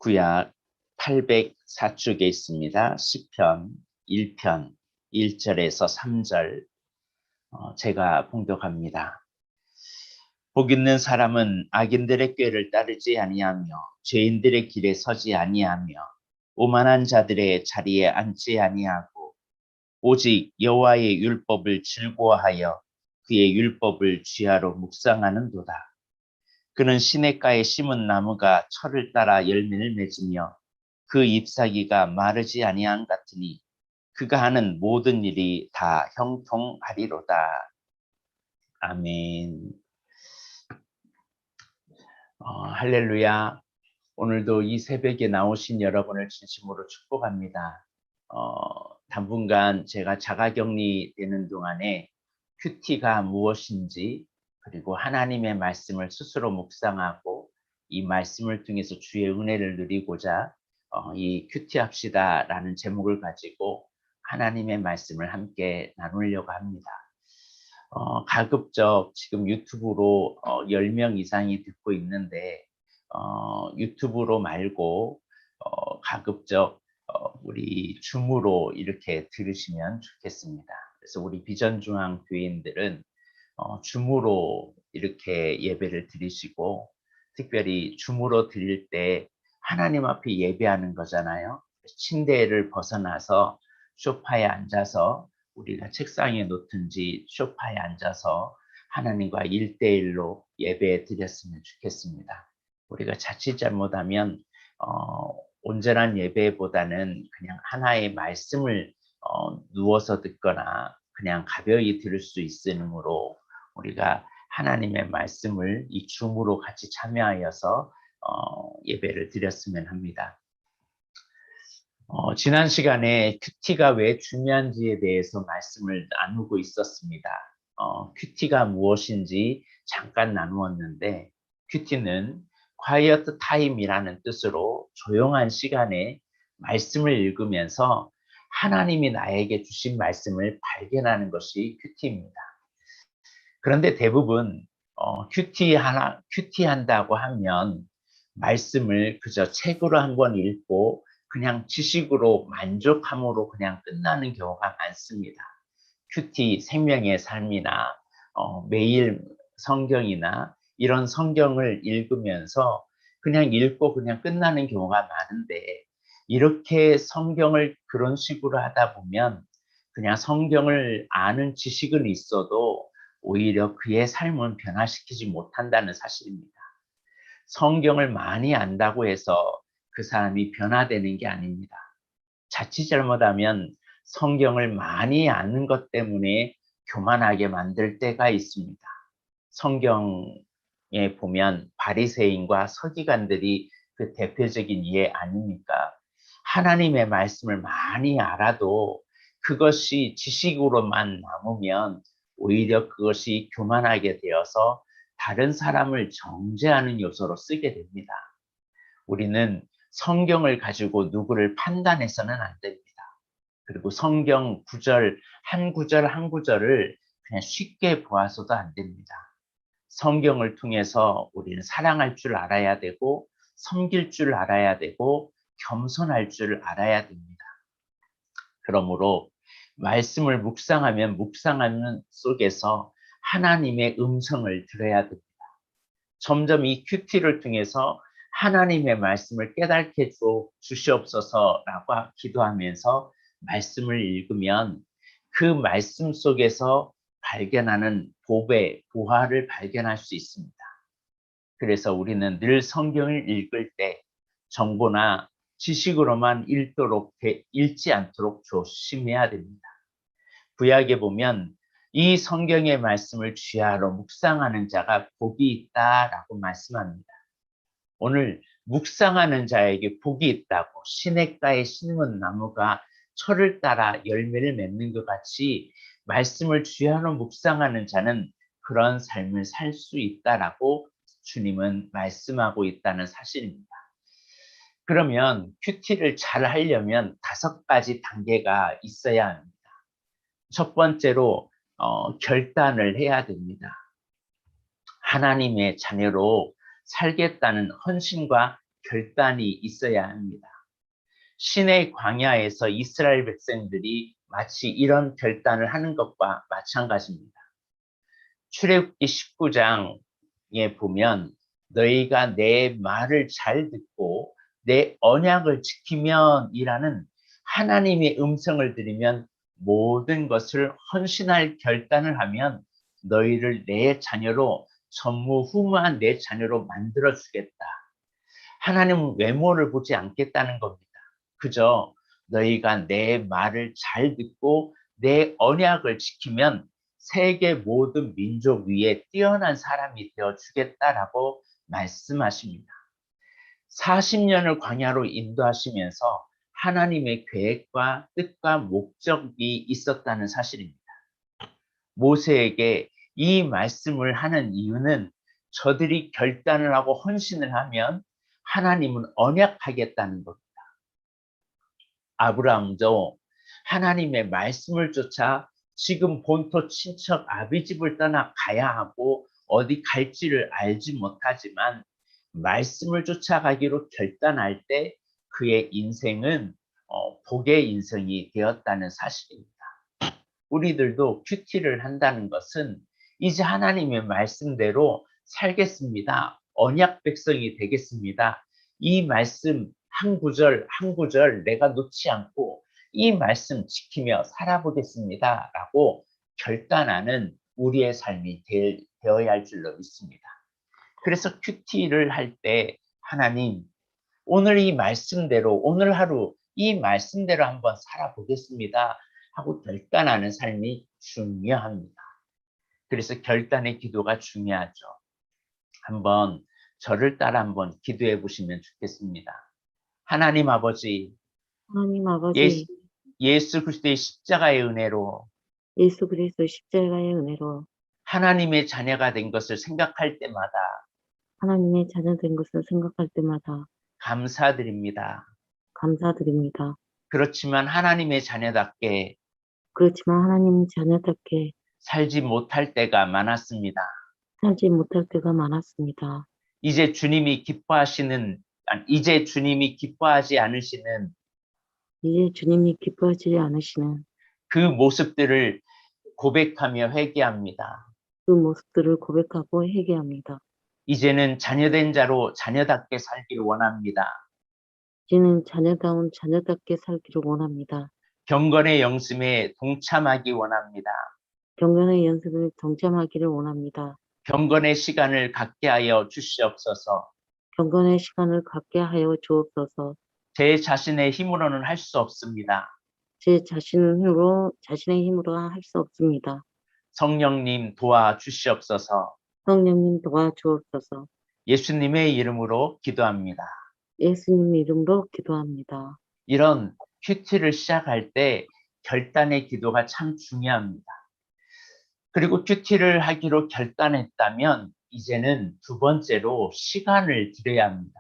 구약 804쪽에 있습니다. 시편 1편 1절에서 3절 제가 봉독합니다. 복 있는 사람은 악인들의 꾀를 따르지 아니하며 죄인들의 길에 서지 아니하며 오만한 자들의 자리에 앉지 아니하고 오직 여호와의 율법을 즐거워하여 그의 율법을 주야로 묵상하는도다. 그는 시냇가에 심은 나무가 철을 따라 열매를 맺으며 그 잎사귀가 마르지 아니함 같으니 그가 하는 모든 일이 다 형통하리로다. 아멘. 할렐루야. 오늘도 이 새벽에 나오신 여러분을 진심으로 축복합니다. 당분간 제가 자가격리 되는 동안에 큐티가 무엇인지 그리고 하나님의 말씀을 스스로 묵상하고 이 말씀을 통해서 주의 은혜를 누리고자 이 큐티 합시다라는 제목을 가지고 하나님의 말씀을 함께 나누려고 합니다. 가급적 지금 유튜브로 10명 이상이 듣고 있는데 유튜브로 말고 가급적 우리 줌으로 이렇게 들으시면 좋겠습니다. 그래서 우리 비전중앙 교인들은 줌으로 이렇게 예배를 드리시고 특별히 줌으로 드릴 때 하나님 앞에 예배하는 거잖아요. 침대를 벗어나서 소파에 앉아서 우리가 책상에 놓든지 소파에 앉아서 하나님과 1대1로 예배 드렸으면 좋겠습니다. 우리가 자칫 잘못하면 온전한 예배보다는 그냥 하나의 말씀을 누워서 듣거나 그냥 가벼이 들을 수 있으므로 우리가 하나님의 말씀을 이 줌으로 같이 참여하여서 예배를 드렸으면 합니다. 지난 시간에 큐티가 왜 중요한지에 대해서 말씀을 나누고 있었습니다. 큐티가 무엇인지 잠깐 나누었는데 큐티는 quiet time이라는 뜻으로 조용한 시간에 말씀을 읽으면서 하나님이 나에게 주신 말씀을 발견하는 것이 큐티입니다. 그런데 대부분 큐티한다고 하면 말씀을 그저 책으로 한번 읽고 그냥 지식으로 만족함으로 그냥 끝나는 경우가 많습니다. 큐티 생명의 삶이나 매일 성경이나 이런 성경을 읽으면서 그냥 읽고 그냥 끝나는 경우가 많은데 이렇게 성경을 그런 식으로 하다 보면 그냥 성경을 아는 지식은 있어도 오히려 그의 삶은 변화시키지 못한다는 사실입니다. 성경을 많이 안다고 해서 그 사람이 변화되는 게 아닙니다. 자칫 잘못하면 성경을 많이 아는 것 때문에 교만하게 만들 때가 있습니다. 성경에 보면 바리새인과 서기관들이 그 대표적인 예 아닙니까? 하나님의 말씀을 많이 알아도 그것이 지식으로만 남으면 오히려 그것이 교만하게 되어서 다른 사람을 정죄하는 요소로 쓰게 됩니다. 우리는 성경을 가지고 누구를 판단해서는 안 됩니다. 그리고 성경 구절 한 구절을 그냥 쉽게 보아서도 안 됩니다. 성경을 통해서 우리는 사랑할 줄 알아야 되고 섬길 줄 알아야 되고 겸손할 줄 알아야 됩니다. 그러므로 말씀을 묵상하면 묵상하는 속에서 하나님의 음성을 들어야 됩니다. 점점 이 큐티를 통해서 하나님의 말씀을 깨닫게 주시옵소서라고 기도하면서 말씀을 읽으면 그 말씀 속에서 발견하는 복의 보화를 발견할 수 있습니다. 그래서 우리는 늘 성경을 읽을 때 정보나 지식으로만 읽지 않도록 조심해야 됩니다. 구약에 보면 이 성경의 말씀을 주야로 묵상하는 자가 복이 있다라고 말씀합니다. 오늘 묵상하는 자에게 복이 있다고 시냇가에 심은 나무가 철을 따라 열매를 맺는 것 같이 말씀을 주야로 묵상하는 자는 그런 삶을 살 수 있다라고 주님은 말씀하고 있다는 사실입니다. 그러면 큐티를 잘 하려면 5가지 단계가 있어야 합니다. 첫 번째로 결단을 해야 됩니다. 하나님의 자녀로 살겠다는 헌신과 결단이 있어야 합니다. 시내 광야에서 이스라엘 백성들이 마치 이런 결단을 하는 것과 마찬가지입니다. 출애굽기 19장에 보면 너희가 내 말을 잘 듣고 내 언약을 지키면이라는 하나님의 음성을 들으면 모든 것을 헌신할 결단을 하면 너희를 내 자녀로 전무후무한 내 자녀로 만들어 주겠다. 하나님은 외모를 보지 않겠다는 겁니다. 그저 너희가 내 말을 잘 듣고 내 언약을 지키면 세계 모든 민족 위에 뛰어난 사람이 되어 주겠다라고 말씀하십니다. 40년을 광야로 인도하시면서 하나님의 계획과 뜻과 목적이 있었다는 사실입니다. 모세에게 이 말씀을 하는 이유는 저들이 결단을 하고 헌신을 하면 하나님은 언약하겠다는 겁니다. 아브라함도 하나님의 말씀을 쫓아 지금 본토 친척 아비집을 떠나 가야 하고 어디 갈지를 알지 못하지만 말씀을 쫓아가기로 결단할 때 그의 인생은 복의 인생이 되었다는 사실입니다. 우리들도 큐티를 한다는 것은 이제 하나님의 말씀대로 살겠습니다. 언약 백성이 되겠습니다. 이 말씀 한 구절 한 구절 내가 놓지 않고 이 말씀 지키며 살아보겠습니다. 라고 결단하는 우리의 삶이 되어야 할 줄로 믿습니다. 그래서 큐티를 할 때 하나님, 오늘 이 말씀대로 오늘 하루 이 말씀대로 한번 살아보겠습니다 하고 결단하는 삶이 중요합니다. 그래서 결단의 기도가 중요하죠. 한번 저를 따라 한번 기도해 보시면 좋겠습니다. 하나님 아버지, 하나님 아버지, 예수 그리스도의 십자가의 은혜로 예수 그리스도 십자가의 은혜로 하나님의 자녀가 된 것을 생각할 때마다 하나님의 자녀된 것을 생각할 때마다 감사드립니다. 감사드립니다. 그렇지만 하나님의 자녀답게 그렇지만 하나님 자녀답게 살지 못할 때가 많았습니다. 살지 못할 때가 많았습니다. 이제 주님이 기뻐하지 않으시는 이제 주님이 기뻐하지 않으시는 그 모습들을 고백하며 회개합니다. 그 모습들을 고백하고 회개합니다. 이제는 자녀된 자로 자녀답게 살기를 원합니다. 이제는 자녀다운 자녀답게 살기를 원합니다. 경건의 영심에 동참하기 원합니다. 경건의 연습을 동참하기를 원합니다. 경건의 시간을 갖게 하여 주시옵소서. 경건의 시간을 갖게 하여 주옵소서. 제 자신의 힘으로는 할 수 없습니다. 제 자신의 힘으로 할 수 없습니다. 성령님 도와주시옵소서. 성령님 도와주옵소서. 예수님의 이름으로 기도합니다. 예수님 이름으로 기도합니다. 이런 큐티를 시작할 때 결단의 기도가 참 중요합니다. 그리고 큐티를 하기로 결단했다면 이제는 두 번째로 시간을 드려야 합니다.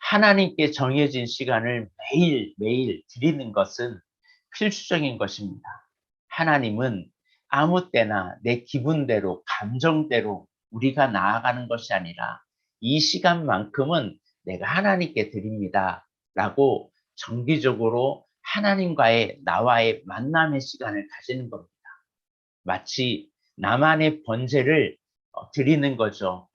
하나님께 정해진 시간을 매일매일 드리는 것은 필수적인 것입니다. 하나님은 아무 때나 내 기분대로 감정대로 우리가 나아가는 것이 아니라 이 시간만큼은 내가 하나님께 드립니다 라고 정기적으로 하나님과의 나와의 만남의 시간을 가지는 겁니다. 마치 나만의 번제를 드리는 거죠.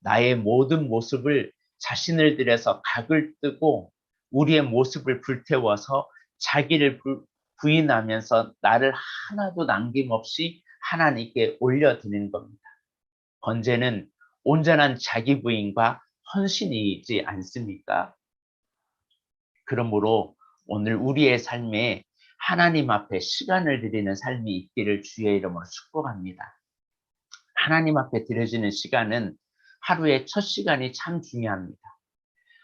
나의 모든 모습을 자신을 들여서 각을 뜨고 우리의 모습을 불태워서 자기를 부인하면서 나를 하나도 남김없이 하나님께 올려드리는 겁니다. 번제는 온전한 자기 부인과 헌신이지 않습니까? 그러므로 오늘 우리의 삶에 하나님 앞에 시간을 드리는 삶이 있기를 주의 이름으로 축복합니다. 하나님 앞에 드려지는 시간은 하루의 첫 시간이 참 중요합니다.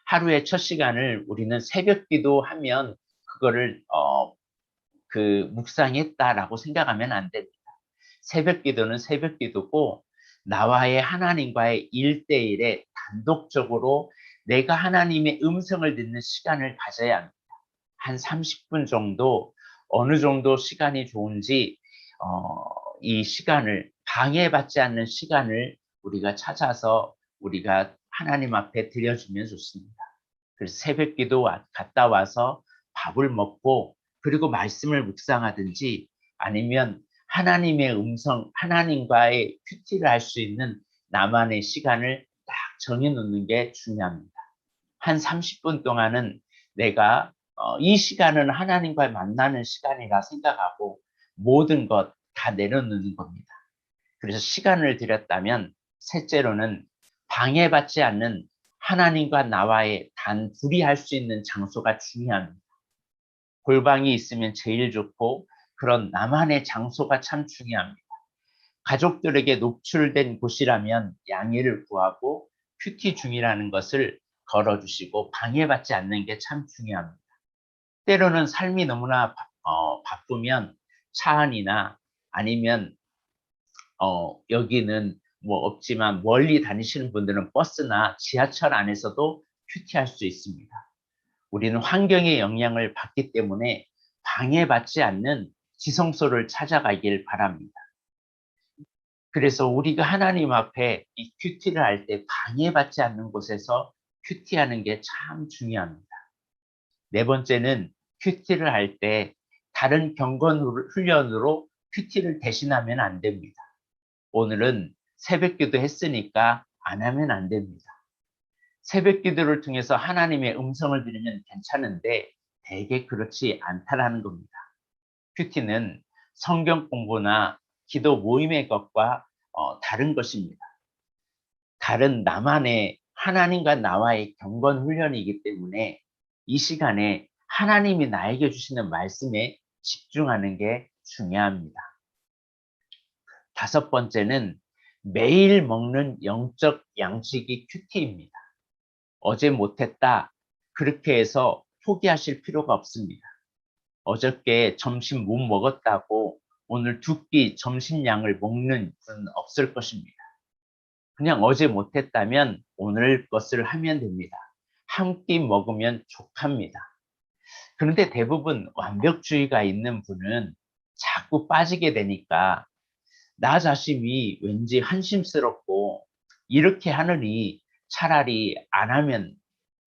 하루의 첫 시간을 우리는 새벽 기도하면 그거를 묵상했다라고 생각하면 안 됩니다. 새벽 기도는 새벽 기도고 나와의 하나님과의 1대1에 단독적으로 내가 하나님의 음성을 듣는 시간을 가져야 합니다. 한 30분 정도 어느 정도 시간이 좋은지 이 시간을 방해받지 않는 시간을 우리가 찾아서 우리가 하나님 앞에 드려주면 좋습니다. 그래서 새벽기도 갔다 와서 밥을 먹고 그리고 말씀을 묵상하든지 아니면 하나님의 음성, 하나님과의 큐티를 할 수 있는 나만의 시간을 딱 정해 놓는 게 중요합니다. 한 30분 동안은 내가 이 시간은 하나님과 만나는 시간이라 생각하고 모든 것 다 내려놓는 겁니다. 그래서 시간을 들였다면 셋째로는 방해받지 않는 하나님과 나와의 단 둘이 할 수 있는 장소가 중요합니다. 골방이 있으면 제일 좋고 그런 나만의 장소가 참 중요합니다. 가족들에게 노출된 곳이라면 양해를 구하고 큐티 중이라는 것을 걸어주시고 방해받지 않는 게 참 중요합니다. 때로는 삶이 너무나 바쁘면 차 안이나 아니면 여기는 뭐 없지만 멀리 다니시는 분들은 버스나 지하철 안에서도 큐티할 수 있습니다. 우리는 환경의 영향을 받기 때문에 방해받지 않는 지성소를 찾아가길 바랍니다. 그래서 우리가 하나님 앞에 이 큐티를 할 때 방해받지 않는 곳에서 큐티하는 게 참 중요합니다. 네 번째는 큐티를 할 때 다른 경건 훈련으로 큐티를 대신하면 안 됩니다. 오늘은 새벽기도 했으니까 안 하면 안 됩니다. 새벽기도를 통해서 하나님의 음성을 들으면 괜찮은데 대개 그렇지 않다라는 겁니다. 큐티는 성경 공부나 기도 모임의 것과 다른 것입니다. 다른 나만의 하나님과 나와의 경건 훈련이기 때문에 이 시간에 하나님이 나에게 주시는 말씀에 집중하는 게 중요합니다. 다섯 번째는 매일 먹는 영적 양식이 큐티입니다. 어제 못했다. 그렇게 해서 포기하실 필요가 없습니다. 어저께 점심 못 먹었다고 오늘 두 끼 점심량을 먹는 분은 없을 것입니다. 그냥 어제 못했다면 오늘 것을 하면 됩니다. 한 끼 먹으면 족합니다. 그런데 대부분 완벽주의가 있는 분은 자꾸 빠지게 되니까 나 자신이 왠지 한심스럽고 이렇게 하느니 차라리 안 하면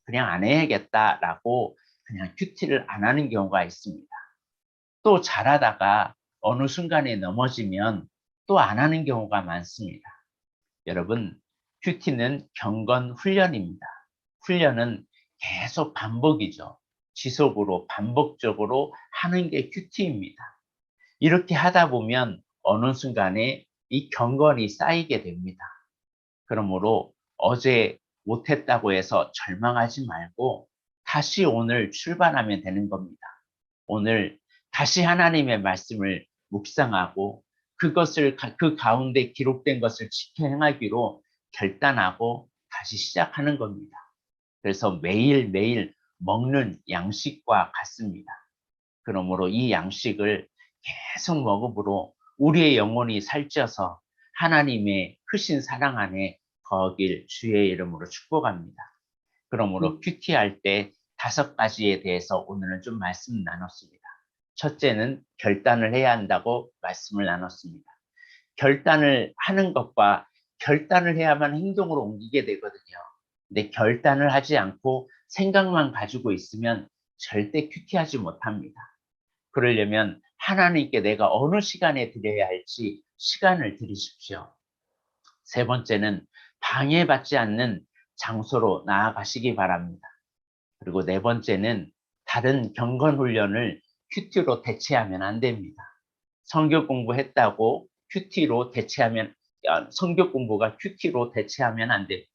그냥 안 해야겠다라고 그냥 큐티를 안 하는 경우가 있습니다. 또 잘하다가 어느 순간에 넘어지면 또 안 하는 경우가 많습니다. 여러분, 큐티는 경건 훈련입니다. 훈련은 계속 반복이죠. 지속으로 반복적으로 하는 게 큐티입니다. 이렇게 하다 보면 어느 순간에 이 경건이 쌓이게 됩니다. 그러므로 어제 못했다고 해서 절망하지 말고 다시 오늘 출발하면 되는 겁니다. 오늘 다시 하나님의 말씀을 묵상하고 그것을 그 가운데 기록된 것을 지켜 행하기로 결단하고 다시 시작하는 겁니다. 그래서 매일매일 먹는 양식과 같습니다. 그러므로 이 양식을 계속 먹음으로 우리의 영혼이 살쪄서 하나님의 크신 사랑 안에 거길 주의 이름으로 축복합니다. 그러므로 큐티할 때 5가지에 대해서 오늘은 좀 말씀 나눴습니다. 첫째는 결단을 해야 한다고 말씀을 나눴습니다. 결단을 하는 것과 결단을 해야만 행동으로 옮기게 되거든요. 근데 결단을 하지 않고 생각만 가지고 있으면 절대 큐티하지 못합니다. 그러려면 하나님께 내가 어느 시간에 드려야 할지 시간을 드리십시오. 세 번째는 방해받지 않는 장소로 나아가시기 바랍니다. 그리고 네 번째는 다른 경건 훈련을 큐티로 대체하면 안 됩니다. 성경 공부했다고 큐티로 대체하면 성경 공부가 큐티로 대체하면 안 됩니다.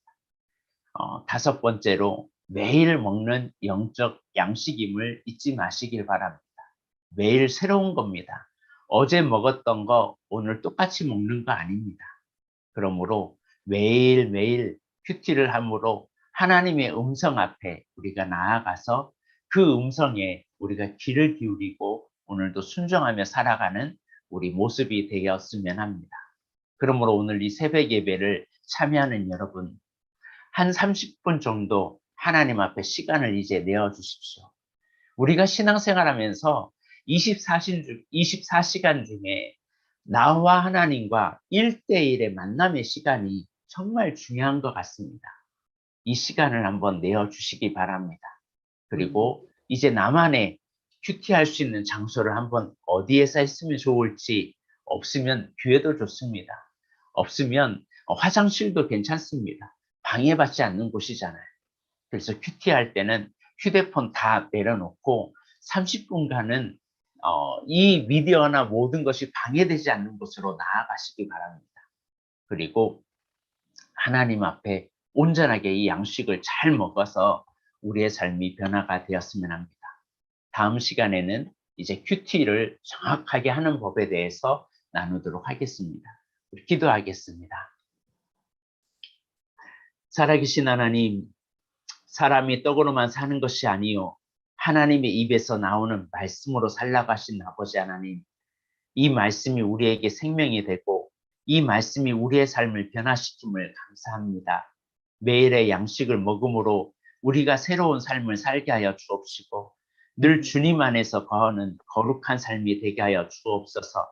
다섯 번째로 매일 먹는 영적 양식임을 잊지 마시길 바랍니다. 매일 새로운 겁니다. 어제 먹었던 거 오늘 똑같이 먹는 거 아닙니다. 그러므로 매일매일 큐티를 함으로 하나님의 음성 앞에 우리가 나아가서 그 음성에 우리가 귀를 기울이고 오늘도 순종하며 살아가는 우리 모습이 되었으면 합니다. 그러므로 오늘 이 새벽 예배를 참여하는 여러분, 한 30분 정도 하나님 앞에 시간을 이제 내어 주십시오. 우리가 신앙생활하면서 24시간 중에 나와 하나님과 1대1의 만남의 시간이 정말 중요한 것 같습니다. 이 시간을 한번 내어주시기 바랍니다. 그리고 이제 나만의 큐티할 수 있는 장소를 한번 어디에서 했으면 좋을지, 없으면 교회도 좋습니다. 없으면 화장실도 괜찮습니다. 방해받지 않는 곳이잖아요. 그래서 큐티할 때는 휴대폰 다 내려놓고 30분간은 이 미디어나 모든 것이 방해되지 않는 곳으로 나아가시기 바랍니다. 그리고 하나님 앞에 온전하게 이 양식을 잘 먹어서 우리의 삶이 변화가 되었으면 합니다. 다음 시간에는 이제 큐티를 정확하게 하는 법에 대해서 나누도록 하겠습니다. 우리 기도하겠습니다. 살아계신 하나님, 사람이 떡으로만 사는 것이 아니요 하나님의 입에서 나오는 말씀으로 살라가신 아버지 하나님, 이 말씀이 우리에게 생명이 되고 이 말씀이 우리의 삶을 변화시킴을 감사합니다. 매일의 양식을 먹음으로 우리가 새로운 삶을 살게 하여 주옵시고 늘 주님 안에서 거하는 거룩한 삶이 되게 하여 주옵소서.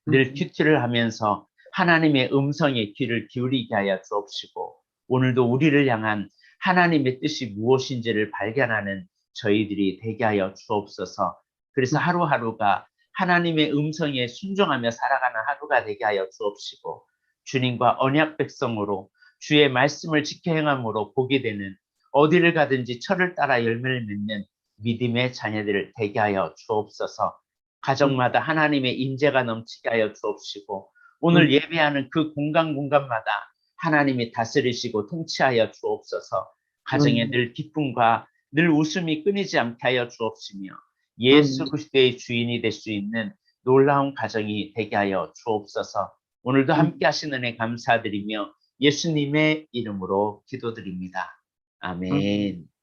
늘 큐티를 하면서 하나님의 음성에 귀를 기울이게 하여 주옵시고 오늘도 우리를 향한 하나님의 뜻이 무엇인지를 발견하는 저희들이 되게 하여 주옵소서. 그래서 하루하루가 하나님의 음성에 순종하며 살아가는 하루가 되게 하여 주옵시고 주님과 언약 백성으로 주의 말씀을 지켜 행함으로 복이 되는, 어디를 가든지 철을 따라 열매를 맺는 믿음의 자녀들을 되게 하여 주옵소서. 가정마다 하나님의 임재가 넘치게 하여 주옵시고 오늘 예배하는 그 공간마다 하나님이 다스리시고 통치하여 주옵소서. 가정에 늘 기쁨과 늘 웃음이 끊이지 않게 하여 주옵시며 예수 그리스도의 주인이 될 수 있는 놀라운 가정이 되게 하여 주옵소서. 오늘도 함께 하시는 은혜 감사드리며 예수님의 이름으로 기도드립니다. 아멘.